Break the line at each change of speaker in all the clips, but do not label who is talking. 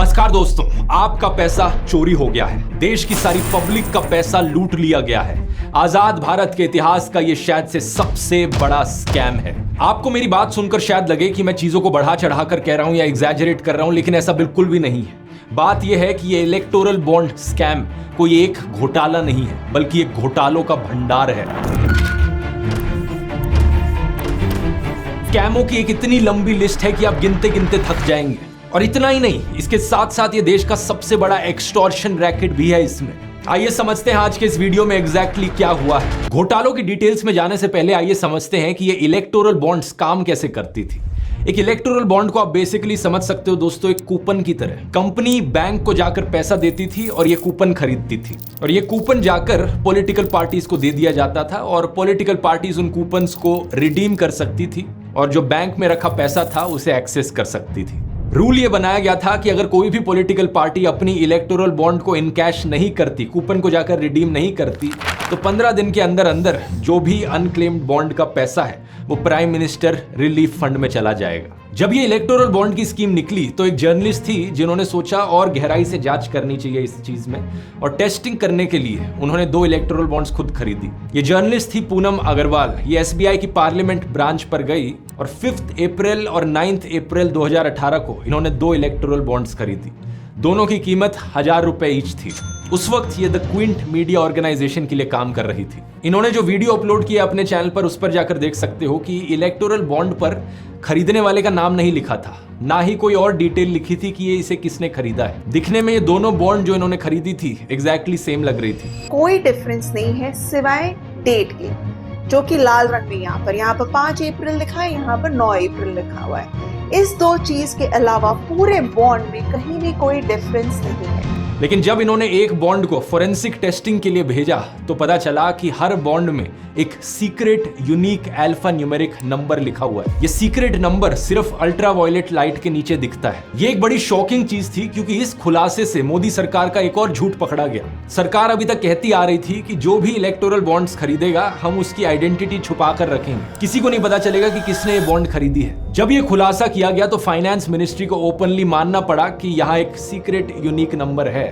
नमस्कार दोस्तों, आपका पैसा चोरी हो गया है। देश की सारी पब्लिक का पैसा लूट लिया गया है। आजाद भारत के इतिहास का यह शायद से सबसे बड़ा स्कैम है। आपको मेरी बात सुनकर शायद लगे कि मैं चीजों को बढ़ा चढ़ाकर कह रहा हूं या एग्जैजरेट कर रहा हूं, लेकिन ऐसा बिल्कुल भी नहीं है। बात यह है कि ये इलेक्टोरल बॉन्ड स्कैम कोई एक घोटाला नहीं है, बल्कि एक घोटालों का भंडार है। स्कैमों की एक इतनी लंबी लिस्ट है कि आप गिनते गिनते थक जाएंगे। और इतना ही नहीं, इसके साथ साथ ये देश का सबसे बड़ा एक्सटॉर्शन रैकेट भी है इसमें। आइए समझते हैं आज के इस वीडियो में एग्जैक्टली क्या हुआ है। घोटालों की डिटेल्स में जाने से पहले आइए समझते हैं कि ये इलेक्टोरल बॉन्ड्स काम कैसे करती थी। एक इलेक्टोरल बॉन्ड को आप बेसिकली समझ सकते हो दोस्तों, एक कूपन की तरह। कंपनी बैंक को जाकर पैसा देती थी और ये कूपन खरीदती थी, और ये कूपन जाकर पॉलिटिकल पार्टीज को दे दिया जाता था, और पॉलिटिकल पार्टीज उन कूपन्स को रिडीम कर सकती थी और जो बैंक में रखा पैसा था उसे एक्सेस कर सकती थी। रूल ये बनाया गया था कि अगर कोई भी पॉलिटिकल पार्टी अपनी इलेक्टोरल बॉन्ड को इन कैश नहीं करती, कूपन को जाकर रिडीम नहीं करती, तो 15 दिन के अंदर अंदर जो भी अनक्लेम्ड बॉन्ड का पैसा है वो प्राइम मिनिस्टर रिलीफ फंड में चला जाएगा। जब ये इलेक्टोरल बॉन्ड की स्कीम निकली तो एक जर्नलिस्ट थी जिन्होंने सोचा और गहराई से जांच करनी चाहिए इस चीज में, और टेस्टिंग करने के लिए उन्होंने 2 इलेक्टोरल बॉन्ड्स खुद खरीदी। ये जर्नलिस्ट थी पूनम अग्रवाल। ये एसबीआई की पार्लियामेंट ब्रांच पर गई और 5 अप्रैल और 9 अप्रैल 2018 को इन्होंने 2 इलेक्टोरल बॉन्ड्स खरीदी। दोनों की कीमत 1000 रुपए ईच थी। उस वक्त ये द क्विंट मीडिया ऑर्गेनाइजेशन के लिए काम कर रही थी। इन्होंने जो वीडियो अपलोड किया अपने चैनल पर, उस पर जाकर देख सकते हो कि इलेक्टोरल बॉन्ड पर खरीदने वाले का नाम नहीं लिखा था, ना ही कोई और डिटेल लिखी थी कि ये इसे किसने खरीदा है। दिखने में ये दोनों बॉन्ड जो इन्होंने खरीदी थी एग्जैक्टली सेम लग रही थी।
कोई डिफरेंस नहीं है सिवाय डेट के, जो कि लाल रंग में यहाँ पर 5 अप्रैल लिखा है, यहाँ पर 9 अप्रैल लिखा हुआ है। इस 2 चीज के अलावा पूरे बॉन्ड में कहीं भी कोई डिफरेंस नहीं है।
लेकिन जब इन्होंने एक बॉन्ड को फोरेंसिक टेस्टिंग के लिए भेजा तो पता चला कि हर बॉन्ड में एक secret unique alpha numeric number लिखा हुआ है। ये सीक्रेट नंबर सिर्फ अल्ट्रावायलेट लाइट के नीचे दिखता है। ये एक बड़ी शॉकिंग चीज थी, क्योंकि इस खुलासे से मोदी सरकार का एक और झूठ पकड़ा गया। सरकार अभी तक कहती आ रही थी कि जो भी इलेक्टोरल बॉन्ड्स खरीदेगा हम उसकी आइडेंटिटी छुपा कर रखेंगे, किसी को नहीं पता चलेगा कि किसने ये बॉन्ड खरीदी है। जब ये खुलासा किया गया तो फाइनेंस मिनिस्ट्री को ओपनली मानना पड़ा कि यहाँ एक सीक्रेट यूनिक नंबर है,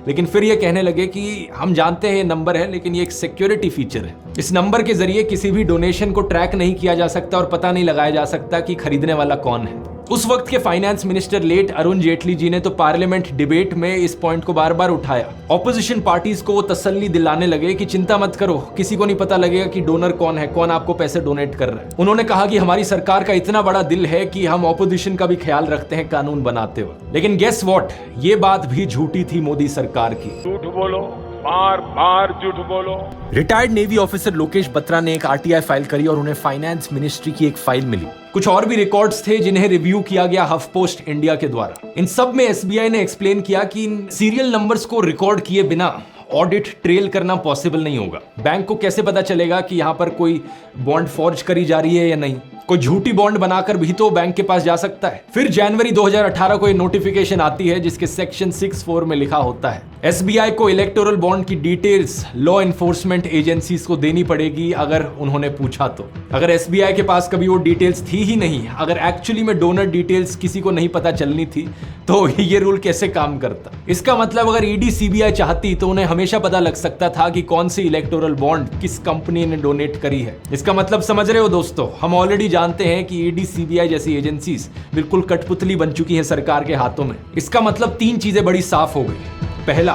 लेकिन फिर ये कहने लगे कि हम जानते हैं ये नंबर है, लेकिन ये एक सिक्योरिटी फीचर है। इस नंबर के जरिए किसी भी डोनेशन को ट्रैक नहीं किया जा सकता और पता नहीं लगाया जा सकता कि खरीदने वाला कौन है। उस वक्त के finance minister late Arun Jaitley ji ने तो पार्लियामेंट डिबेट में इस पॉइंट को बार बार उठाया। ऑपोजिशन पार्टीज को वो तसल्ली दिलाने लगे कि चिंता मत करो, किसी को नहीं पता लगेगा कि डोनर कौन है, कौन आपको पैसे डोनेट कर रहा है। उन्होंने कहा कि हमारी सरकार का इतना बड़ा दिल है कि हम ऑपोजिशन का भी ख्याल रखते हैं कानून बनाते हुए। लेकिन गेस व्हाट, ये बात भी झूठी थी मोदी सरकार की।
झूठ बोलो, बार बार झूठ बोलो।
Retired navy officer Lokesh Batra ने एक आरटीआई फाइल करी और उन्हें फाइनेंस मिनिस्ट्री की एक फाइल मिली। कुछ और भी रिकॉर्ड्स थे जिन्हें रिव्यू किया गया हफ पोस्ट इंडिया के द्वारा। इन सब में एसबीआई ने एक्सप्लेन किया कि इन सीरियल नंबर्स को रिकॉर्ड किए बिना ऑडिट ट्रेल करना पॉसिबल नहीं होगा। बैंक को कैसे पता चलेगा कि यहाँ पर कोई बॉन्ड फॉर्ज करी जा रही है या नहीं? कोई झूठी बॉन्ड बनाकर भी तो बैंक के पास जा सकता है। फिर जनवरी 2018 को ये नोटिफिकेशन आती है जिसके सेक्शन 64 में लिखा होता है एसबीआई को इलेक्टोरल बॉन्ड की डिटेल्स लॉ एनफोर्समेंट एजेंसीज को देनी पड़ेगी अगर उन्होंने पूछा तो। अगर एसबीआई के पास कभी वो डिटेल्स थी ही नहीं, अगर एक्चुअली में डोनर डिटेल्स किसी को नहीं पता चलनी थी, तो ये रूल कैसे काम करता? इसका मतलब अगर ईडी सीबीआई चाहती तो उन्हें हमेशा पता लग सकता था कि कौन सी इलेक्टोरल बॉन्ड किस कंपनी ने डोनेट करी है। इसका मतलब समझ रहे हो दोस्तों, हम ऑलरेडी जानते हैं कि ईडी सीबीआई जैसी एजेंसीज बिल्कुल कठपुतली बन चुकी हैं सरकार के हाथों में। इसका मतलब 3 चीजें बड़ी साफ हो गई। पहला,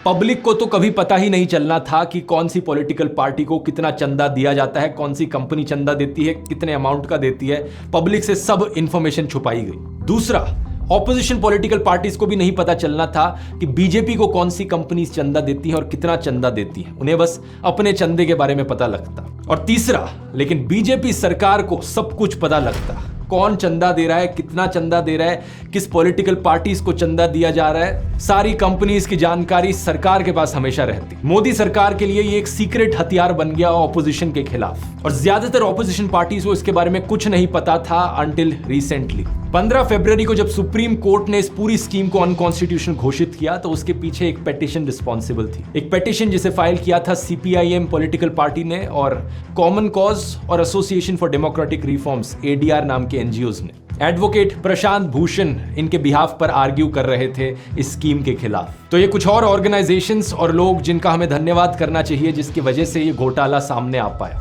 पब्लिक को तो कभी पता ही नहीं चलना था कि कौन सी पॉलिटिकल पार्टी को कितना चंदा दिया जाता है, कौन सी कंपनी चंदा देती है, कितने अमाउंट का देती है। पब्लिक से सब इंफॉर्मेशन छुपाई गई। दूसरा, ऑपोजिशन पॉलिटिकल पार्टीज को भी नहीं पता चलना था कि बीजेपी को कौन सी कंपनी चंदा देती है और कितना चंदा देती है। उन्हें बस अपने चंदे के बारे में पता लगता। और तीसरा, लेकिन बीजेपी सरकार को सब कुछ पता लगता, कौन चंदा दे रहा है, कितना चंदा दे रहा है, किस पॉलिटिकल पार्टीज को चंदा दिया जा रहा है। सारी कंपनीज की जानकारी सरकार के पास हमेशा रहती। मोदी सरकार के लिए ये एक सीक्रेट हथियार बन गया ऑपोजिशन के खिलाफ, और ज्यादातर ऑपोजिशन पार्टीज को इसके बारे में कुछ नहीं पता था अंटिल रिसेंटली। 15 फरवरी को जब सुप्रीम कोर्ट ने इस पूरी स्कीम को अनकॉन्स्टिट्यूशनल घोषित किया तो उसके पीछे एक पेटिशन रिस्पॉन्सिबल थी। एक पेटिशन जिसे फाइल किया था सीपीआईएम पॉलिटिकल पार्टी ने और कॉमन कॉज और association for democratic reforms ADR नाम के एनजीओज ने। एडवोकेट प्रशांत भूषण इनके बिहाफ पर आर्ग्यू कर रहे थे इस स्कीम के खिलाफ। तो ये कुछ और ऑर्गेनाइजेशंस और लोग जिनका हमें धन्यवाद करना चाहिए, जिसकी वजह से ये घोटाला सामने आ पाया।